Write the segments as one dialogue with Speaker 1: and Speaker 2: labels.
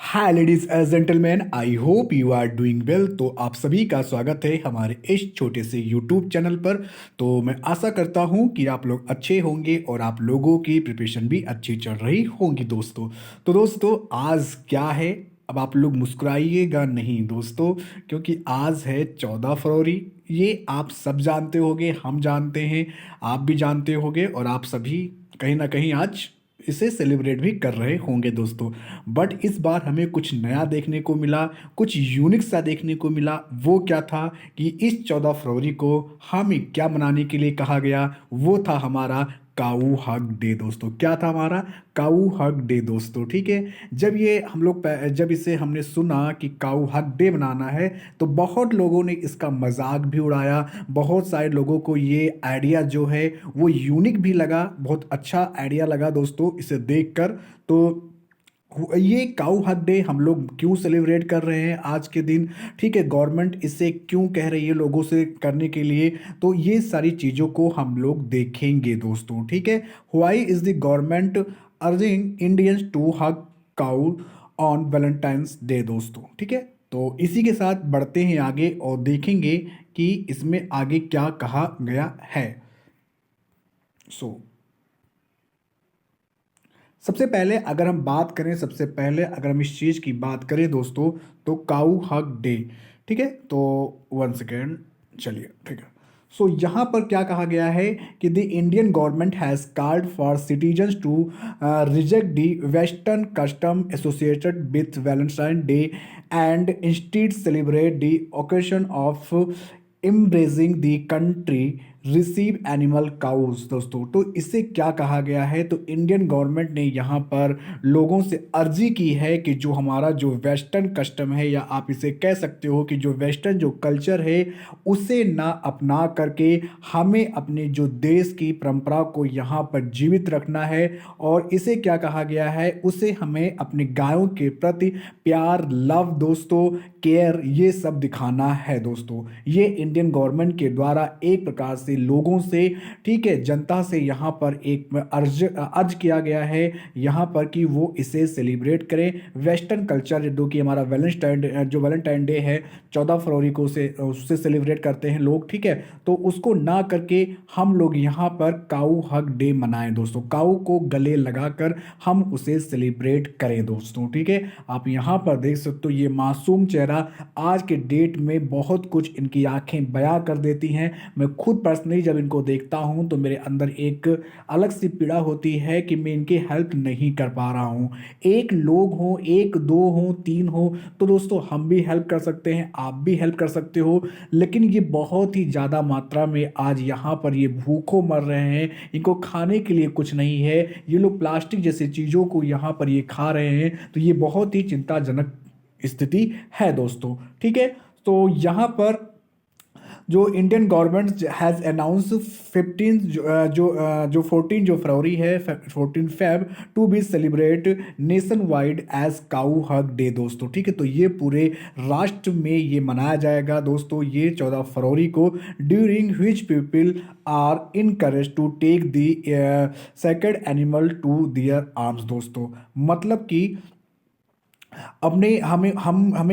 Speaker 1: Hi ladies and gentleman, I hope you are doing well. तो आप सभी का स्वागत है हमारे इस छोटे से यूट्यूब चैनल पर। तो मैं आशा करता हूं कि आप लोग अच्छे होंगे और आप लोगों की प्रिपरेशन भी अच्छी चल रही होंगी दोस्तों। तो दोस्तों आज क्या है, अब आप लोग मुस्कुराइएगा नहीं दोस्तों, क्योंकि आज है 14 फरवरी। ये आप सब जानते होंगे, हम जानते हैं, आप भी जानते होंगे और आप सभी कहीं ना कहीं आज इसे सेलिब्रेट भी कर रहे होंगे दोस्तों। बट इस बार हमें कुछ नया देखने को मिला, कुछ यूनिक सा देखने को मिला। वो क्या था कि इस 14 फरवरी को हमें क्या मनाने के लिए कहा गया, वो था हमारा काऊ हक डे दोस्तों। क्या था हमारा काऊ हक डे दोस्तों, ठीक है। जब इसे हमने सुना कि काऊ हक डे मनाना है, तो बहुत लोगों ने इसका मजाक भी उड़ाया। बहुत सारे लोगों को ये आइडिया जो है वो यूनिक भी लगा, बहुत अच्छा आइडिया लगा दोस्तों इसे देखकर। तो ये काऊ हक डे हम लोग क्यों सेलिब्रेट कर रहे हैं आज के दिन, ठीक है, गवर्नमेंट इसे क्यों कह रही है लोगों से करने के लिए, तो ये सारी चीज़ों को हम लोग देखेंगे दोस्तों, ठीक है। Why is the government urging Indians to hug cow on Valentine's day दोस्तों, ठीक है। तो इसी के साथ बढ़ते हैं आगे और देखेंगे कि इसमें आगे क्या कहा गया है। सो सबसे पहले अगर हम इस चीज़ की बात करें दोस्तों, तो काऊ हक डे, ठीक है। तो वन सेकेंड, चलिए ठीक है। सो यहाँ पर क्या कहा गया है कि the Indian government has called for citizens to reject the western custom associated with Valentine day and instead celebrate the occasion of embracing the country receive animal cows दोस्तों। तो इससे क्या कहा गया है, तो इंडियन गवर्नमेंट ने यहाँ पर लोगों से अर्जी की है कि जो हमारा जो वेस्टर्न कस्टम है, या आप इसे कह सकते हो कि जो वेस्टर्न जो कल्चर है, उसे ना अपना करके हमें अपने जो देश की परंपरा को यहाँ पर जीवित रखना है। और इसे क्या कहा गया है, उसे हमें अपने गायों के प्रति प्यार, लव दोस्तों, केयर, ये सब दिखाना है दोस्तों। ये इंडियन गवर्नमेंट के द्वारा एक प्रकार से लोगों से, ठीक है, जनता से यहाँ पर एक अर्ज किया गया है यहाँ पर कि वो इसे सेलिब्रेट करें। वेस्टर्न कल्चर जो कि हमारा वैलेंटाइन डे है 14 फरवरी को से उससे सेलिब्रेट करते हैं लोग, ठीक है। तो उसको ना करके हम लोग यहाँ पर काऊ हक डे मनाएं दोस्तों। काऊ को गले लगाकर हम उसे सेलिब्रेट करें दोस्तों, ठीक है। आप यहाँ पर देख सकते हो ये मासूम चेहरा आज के डेट में बहुत कुछ इनकी आंखें बयां कर देती हैं। मैं खुद पर्सनली जब इनको देखता हूं तो मेरे अंदर एक अलग सी पीड़ा होती है कि मैं इनकी हेल्प नहीं कर पा रहा हूं। एक लोग हों, एक दो हों, तीन हो, तो दोस्तों हम भी हेल्प कर सकते हैं, आप भी हेल्प कर सकते हो। लेकिन ये बहुत ही ज़्यादा मात्रा में आज यहाँ पर ये भूखों मर रहे हैं, इनको खाने के लिए कुछ नहीं है, ये लोग प्लास्टिक जैसी चीज़ों को यहाँ पर ये खा रहे हैं। तो ये बहुत ही चिंताजनक स्थिति है दोस्तों, ठीक है। तो यहाँ पर जो इंडियन गवर्नमेंट हैज़ अनाउंस 15 जो 14 जो फरवरी है, 14 Feb to be celebrate nationwide as cow hug day दोस्तों, ठीक है। तो ये पूरे राष्ट्र में ये मनाया जाएगा दोस्तों, ये 14 फरवरी को, during which people are encourage to take the second animal to their arms दोस्तों। मतलब कि अपने हमें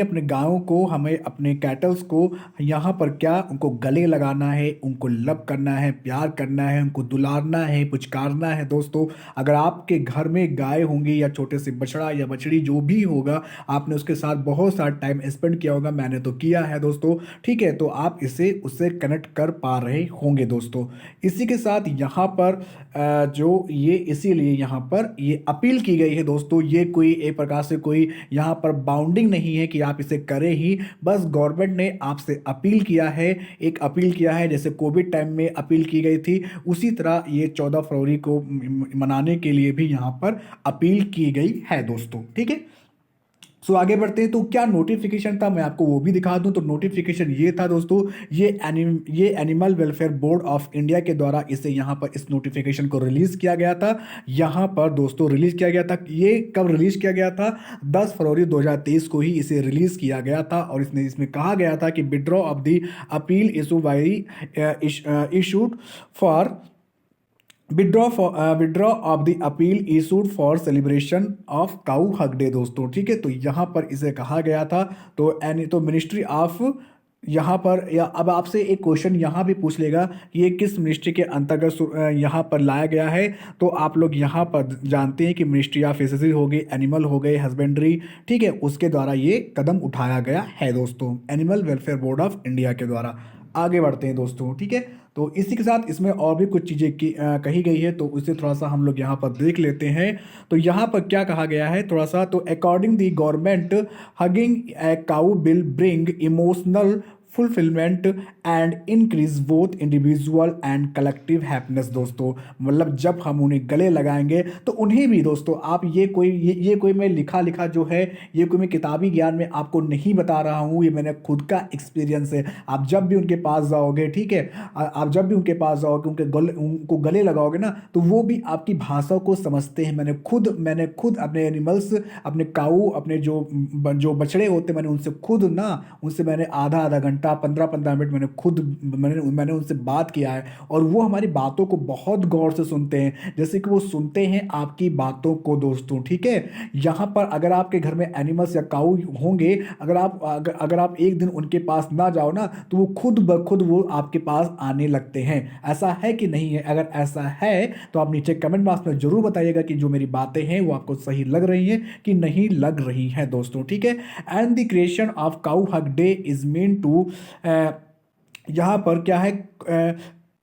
Speaker 1: अपने गायों को, हमें अपने कैटल्स को यहाँ पर क्या उनको गले लगाना है, उनको लव करना है, प्यार करना है, उनको दुलारना है, पुचकारना है दोस्तों। अगर आपके घर में गाय होंगी या छोटे से बछड़ा या बछड़ी जो भी होगा, आपने उसके साथ बहुत सारा टाइम स्पेंड किया होगा, मैंने तो किया है दोस्तों, ठीक है। तो आप इसे उससे कनेक्ट कर पा रहे होंगे दोस्तों। इसी के साथ यहाँ पर जो ये इसीलिए यहाँ पर ये अपील की गई है दोस्तों। ये कोई एक प्रकार से कोई यहाँ पर बाउंडिंग नहीं है कि आप इसे करें ही, बस गवर्नमेंट ने आपसे अपील किया है, एक अपील किया है, जैसे कोविड टाइम में अपील की गई थी, उसी तरह ये 14 फरवरी को मनाने के लिए भी यहाँ पर अपील की गई है दोस्तों, ठीक है। सो आगे बढ़ते हैं, तो क्या नोटिफिकेशन था मैं आपको वो भी दिखा दूं। तो नोटिफिकेशन ये था दोस्तों, ये animal welfare board of India के द्वारा इसे यहाँ पर इस नोटिफिकेशन को रिलीज किया गया था। यहाँ पर दोस्तों रिलीज किया गया था, ये कब रिलीज किया गया था, 10 फरवरी 2023 को ही इसे रिलीज किया गया था। और इसमें कहा गया था कि withdraw of the appeal issue by issued for withdraw of the appeal issued for celebration of cow hug day दोस्तों। ठीक है, तो यहाँ पर इसे कहा गया था। तो एनी तो मिनिस्ट्री ऑफ यहाँ पर, या अब आपसे एक क्वेश्चन यहाँ भी पूछ लेगा कि ये किस मिनिस्ट्री के अंतर्गत यहाँ पर लाया गया है। तो आप लोग यहाँ पर जानते हैं कि मिनिस्ट्री ऑफ फिशरीज हो गई, एनिमल हो गए, हस्बेंड्री, ठीक है, उसके द्वारा ये कदम उठाया गया है दोस्तों, animal welfare board of India के द्वारा। आगे बढ़ते हैं दोस्तों। ठीक है, तो इसी के साथ इसमें और भी कुछ चीज़ें कही गई है, तो उसे थोड़ा सा हम लोग यहाँ पर देख लेते हैं। तो यहाँ पर क्या कहा गया है थोड़ा सा, तो according the government, hugging a cow will bring emotional fulfilment and increase both individual and collective happiness दोस्तों। मतलब जब हम उन्हें गले लगाएंगे तो उन्हें भी दोस्तों, आप ये कोई मैं लिखा लिखा जो है, ये कोई मैं किताबी ज्ञान में आपको नहीं बता रहा हूँ, ये मैंने खुद का एक्सपीरियंस है। आप जब भी उनके पास जाओगे, ठीक है, आप जब भी उनके पास जाओगे, उनको गले लगाओगे ना, तो वो भी आपकी भाषा को समझते हैं। मैंने खुद अपने एनिमल्स, अपने काऊ, अपने जो बछड़े होते, मैंने उनसे खुद ना, उनसे मैंने आधा आधा घंटा, 15-15 मिनट मैंने उनसे बात किया है, और वो हमारी बातों को बहुत गौर से सुनते हैं, जैसे कि वो सुनते हैं आपकी बातों को दोस्तों। ठीक है, यहाँ पर अगर आपके घर में एनिमल्स या काऊ होंगे, अगर आप एक दिन उनके पास ना जाओ ना, तो वो खुद ब खुद वो आपके पास आने लगते हैं। ऐसा है कि नहीं है? अगर ऐसा है तो आप नीचे कमेंट बॉक्स में जरूर बताइएगा कि जो मेरी बातें हैं वो आपको सही लग रही हैं कि नहीं लग रही हैं दोस्तों। ठीक है, and the creation of cow hug day is mean to, यहाँ पर क्या है,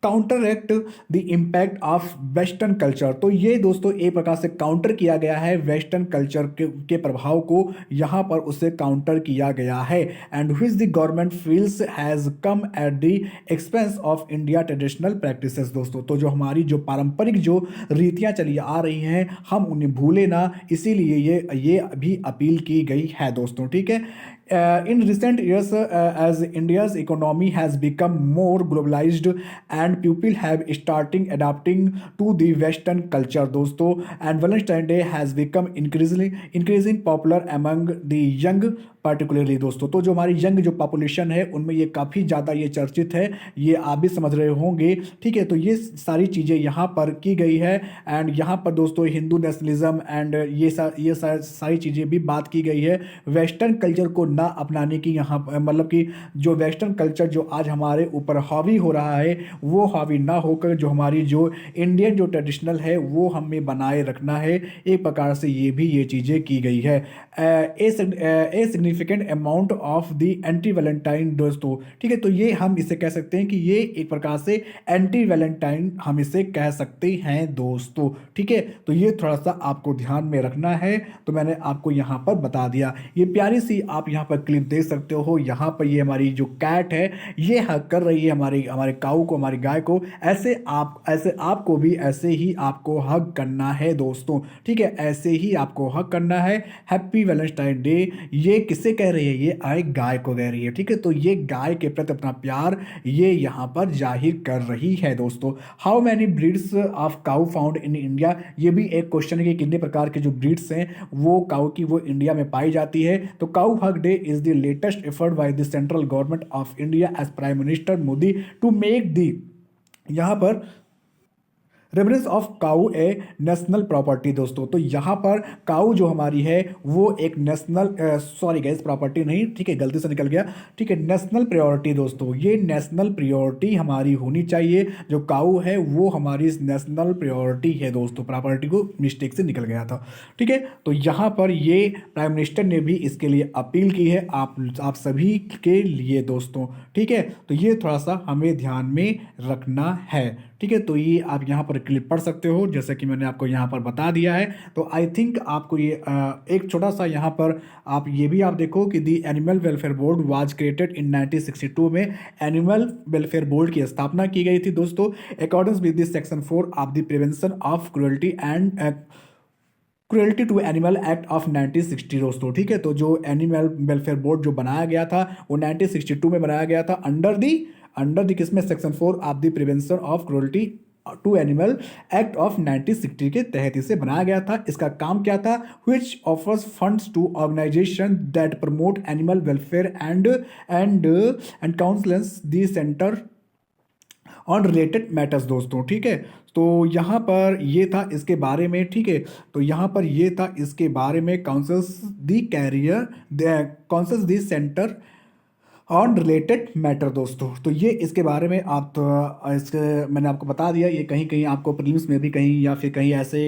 Speaker 1: counteract the impact of western culture. तो ये दोस्तों एक प्रकार से काउंटर किया गया है वेस्टर्न कल्चर के प्रभाव को, यहाँ पर उसे काउंटर किया गया है। And which the government feels has come at the expense of India traditional practices दोस्तों। तो जो हमारी जो पारंपरिक जो रीतियाँ चली आ रही हैं, हम उन्हें भूले ना, इसीलिए ये भी अपील की गई है दोस्तों। ठीक है, in recent years, as India's economy has become more globalized and people have starting adapting to the Western culture दोस्तों, and Valentine's Day has become increasing popular among the young particularly दोस्तों। तो जो हमारी यंग जो population है उनमें ये काफ़ी ज़्यादा ये चर्चित है, ये आप भी समझ रहे होंगे। ठीक है, तो ये सारी चीज़ें यहाँ पर की गई है। एंड यहाँ पर दोस्तों हिंदू नेशनलिज्म एंड ये सारी चीज़ें भी बात की गई है। वेस्टर्न कल्चर को ना अपनाने की, यहाँ मतलब कि जो वेस्टर्न कल्चर जो आज हमारे ऊपर हावी हो रहा है, वो हावी ना होकर जो हमारी जो इंडियन जो ट्रेडिशनल है वो हमें बनाए रखना है। एक प्रकार से ये चीज़ें की गई है। A significant amount of the anti Valentine दोस्तों। ठीक है, तो ये हम इसे कह सकते हैं कि ये एक प्रकार से एंटी वैलेंटाइन हम इसे कह सकते हैं दोस्तों। ठीक है, तो ये थोड़ा सा आपको ध्यान में रखना है, तो मैंने आपको यहाँ पर बता दिया। ये प्यारी सी आप यहाँ पर क्लिप देख सकते हो, यहाँ पर ये हमारी जो कैट है ये हक कर रही है हमारे काऊ को, हमारी गाय को। ऐसे आपको भी ऐसे ही आपको हक करना है दोस्तों। ठीक है, ऐसे ही आपको हक करना है। हैप्पी वैलेंटाइन डे, ये किससे कह रही है? ये आए गाय को कह रही है। ठीक है, तो ये गाय के प्रति अपना प्यार ये यहाँ पर जाहिर कर रही है दोस्तों। How many breeds of cow found in India, ये भी एक क्वेश्चन है कि कितने प्रकार के जो ब्रीड्स हैं वो काऊ की वो इंडिया में पाई जाती है। तो cow hug day is the latest effort by the central government of India as prime minister Modi to make the, यहाँ पर reference of cow a national property दोस्तों। तो यहाँ पर काऊ जो हमारी है वो एक नेशनल, सॉरी गैस, प्रॉपर्टी नहीं, ठीक है, गलती से निकल गया। ठीक है, नेशनल प्रायोरिटी दोस्तों, ये नेशनल प्रायोरिटी हमारी होनी चाहिए। जो काऊ है वो हमारी नेशनल प्रायोरिटी है दोस्तों, प्रॉपर्टी को मिस्टेक से निकल गया था। ठीक है, तो यहाँ पर ये प्राइम मिनिस्टर ने भी इसके लिए अपील की है आप सभी के लिए दोस्तों। ठीक है, तो ये थोड़ा सा हमें ध्यान में रखना है। ठीक है, तो ये आप यहाँ पर क्लिप पढ़ सकते हो, जैसे कि मैंने आपको यहाँ पर बता दिया है। तो आई थिंक आपको ये एक छोटा सा यहाँ पर आप ये भी आप देखो कि the animal welfare board was created in 1962 में एनिमल वेलफेयर बोर्ड की स्थापना की गई थी दोस्तों, according with this section 4 of the prevention of cruelty to animal act of 1960 दोस्तों। ठीक है, तो जो एनिमल वेलफेयर बोर्ड जो बनाया गया था वो 1962 में बनाया गया था अंडर द किसमें, section 4 of the prevention of cruelty to animal act of 1960 के तहत इसे बनाया गया था। इसका काम क्या था? Which offers funds to organisation that promote animal welfare and counsels the centre on related matters दोस्तों। ठीक है, तो यहाँ पर ये था इसके बारे में, ठीक है। तो यहाँ पर ये था इसके बारे में, counsels the career, counsels the centre on related matter दोस्तों। तो ये इसके बारे में आप इसके मैंने आपको बता दिया। ये कहीं कहीं आपको प्रीलिम्स में भी कहीं या फिर कहीं ऐसे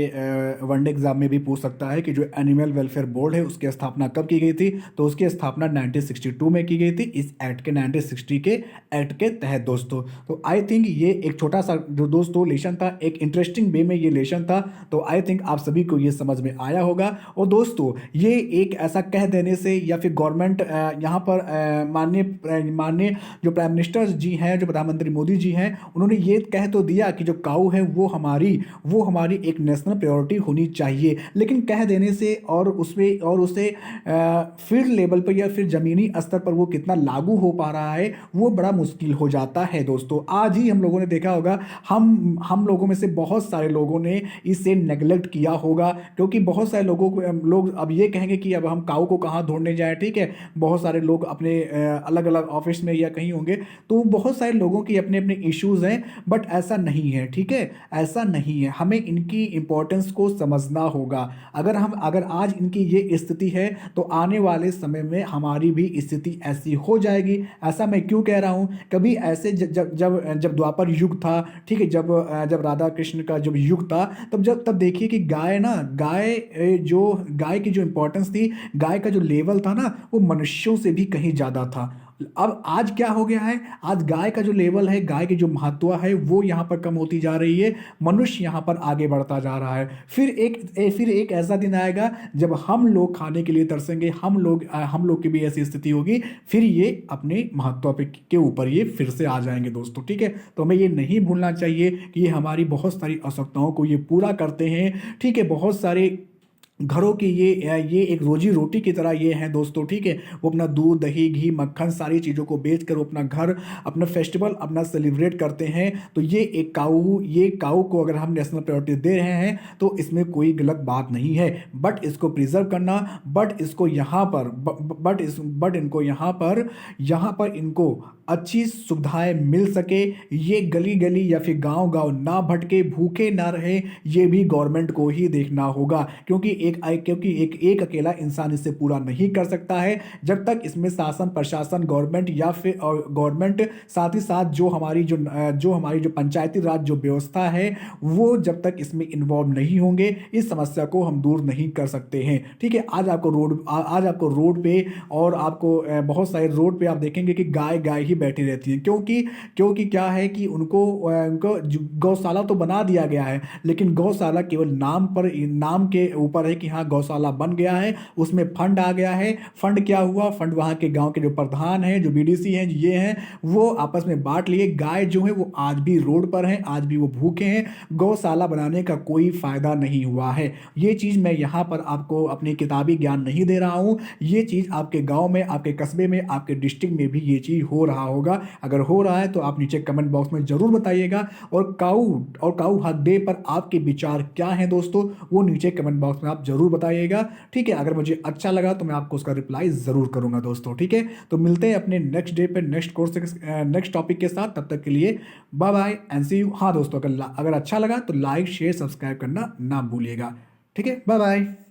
Speaker 1: वनडे एग्जाम में भी पूछ सकता है कि जो एनिमल वेलफेयर बोर्ड है उसकी स्थापना कब की गई थी। तो उसकी स्थापना 1962 में की गई थी, इस एक्ट के 1960 के एक्ट के तहत दोस्तों। तो आई थिंक ये एक छोटा सा जो दोस्तों लेशन था, एक इंटरेस्टिंग वे में ये लेशन था। तो आई थिंक आप सभी को ये समझ में आया होगा। और दोस्तों ये एक ऐसा कह देने से या फिर गवर्नमेंट यहाँ पर माननीय माननीय जो प्राइम मिनिस्टर जी हैं, जो प्रधानमंत्री मोदी जी हैं, उन्होंने ये कह तो दिया कि जो काऊ है वो हमारी एक नेशनल प्रायोरिटी होनी चाहिए। लेकिन कह देने से और उसमें और उसे फील्ड लेवल पर या फिर ज़मीनी स्तर पर वो कितना लागू हो पा रहा है वो बड़ा मुश्किल हो जाता है दोस्तों। आज ही हम लोगों ने देखा होगा, हम लोगों में से बहुत सारे लोगों ने इसे नेगलेक्ट किया होगा, क्योंकि बहुत सारे लोग अब ये कहेंगे कि अब हम काऊ को कहाँ ढूंढने जाएं, ठीक है। बहुत सारे लोग अपने अलग अलग ऑफिस में या कहीं होंगे, तो बहुत सारे लोगों की अपने अपने इश्यूज हैं। बट ऐसा नहीं है, ठीक है, ऐसा नहीं है। हमें इनकी इंपॉर्टेंस को समझना होगा। अगर आज इनकी ये स्थिति है तो आने वाले समय में हमारी भी स्थिति ऐसी हो जाएगी। ऐसा मैं क्यों कह रहा हूँ, कभी ऐसे जब द्वापर युग था, ठीक है, जब राधा कृष्ण का जब युग था, तब देखिए कि गाय की जो इंपॉर्टेंस थी, गाय का जो लेवल था ना, वो मनुष्यों से भी कहीं ज़्यादा था। अब आज क्या हो गया है, आज गाय का जो लेवल है, गाय की जो महत्व है वो यहाँ पर कम होती जा रही है, मनुष्य यहाँ पर आगे बढ़ता जा रहा है। फिर एक ऐसा दिन आएगा जब हम लोग खाने के लिए तरसेंगे, हम लोग की भी ऐसी स्थिति होगी, फिर ये अपने महत्व के ऊपर ये फिर से आ जाएंगे दोस्तों, ठीक है। तो हमें ये नहीं भूलना चाहिए कि ये हमारी बहुत सारी आवश्यकताओं को ये पूरा करते हैं, ठीक है। बहुत सारे घरों की ये एक रोजी रोटी की तरह ये हैं दोस्तों, ठीक है। वो अपना दूध, दही, घी, मक्खन सारी चीज़ों को बेच कर वो अपना घर, अपना फेस्टिवल अपना सेलिब्रेट करते हैं। तो ये काऊ को अगर हम नेशनल प्रायोरिटी दे रहे हैं तो इसमें कोई गलत बात नहीं है। बट इसको प्रिजर्व करना, बट इसको यहाँ पर बट इनको यहाँ पर इनको अच्छी सुविधाएं मिल सके, ये गली गली या फिर गांव गांव ना भटके, भूखे ना रहे, ये भी गवर्नमेंट को ही देखना होगा। क्योंकि एक अकेला इंसान इससे पूरा नहीं कर सकता है। जब तक इसमें शासन प्रशासन गवर्नमेंट या फिर गवर्नमेंट साथ ही साथ जो हमारी जो पंचायती राज जो व्यवस्था है, वो जब तक इसमें इन्वॉल्व नहीं होंगे, इस समस्या को हम दूर नहीं कर सकते हैं, ठीक है। आज आपको रोड पे और आपको बहुत सारे रोड पे आप देखेंगे कि गाय ही बैठी रहती है। क्योंकि क्या है कि उनको गौशाला तो बना दिया गया है, लेकिन गौशाला केवल नाम के ऊपर है कि हाँ गौशाला बन गया है, उसमें फंड आ गया है। फंड क्या हुआ, फंड वहाँ के गांव के जो प्रधान हैं, जो बीडीसी हैं, ये हैं, वो आपस में बांट लिए। गाय जो है वो आज भी रोड पर हैं, आज भी वो भूखे हैं। गौशाला बनाने का कोई फायदा नहीं हुआ है। ये चीज़ मैं यहाँ पर आपको अपनी किताबी ज्ञान नहीं दे रहा हूँ, ये चीज़ आपके गाँव में, आपके कस्बे में, आपके डिस्ट्रिक्ट में भी ये चीज़ हो रहा होगा। अगर हो रहा है तो आप नीचे कमेंट बॉक्स में जरूर बताइएगा। और काऊ हक डे पर आपके विचार क्या हैं दोस्तों, वो नीचे कमेंट बॉक्स में आप जरूर बताइएगा, ठीक है। अगर मुझे अच्छा लगा तो मैं आपको उसका रिप्लाई जरूर करूंगा दोस्तों, ठीक है। तो मिलते हैं अपने नेक्स्ट डे पे नेक्स्ट टॉपिक के साथ। तब तक के लिए bye bye and see you. हाँ दोस्तों, अगर अच्छा लगा तो लाइक शेयर सब्सक्राइब करना ना भूलिएगा, ठीक है। Bye bye.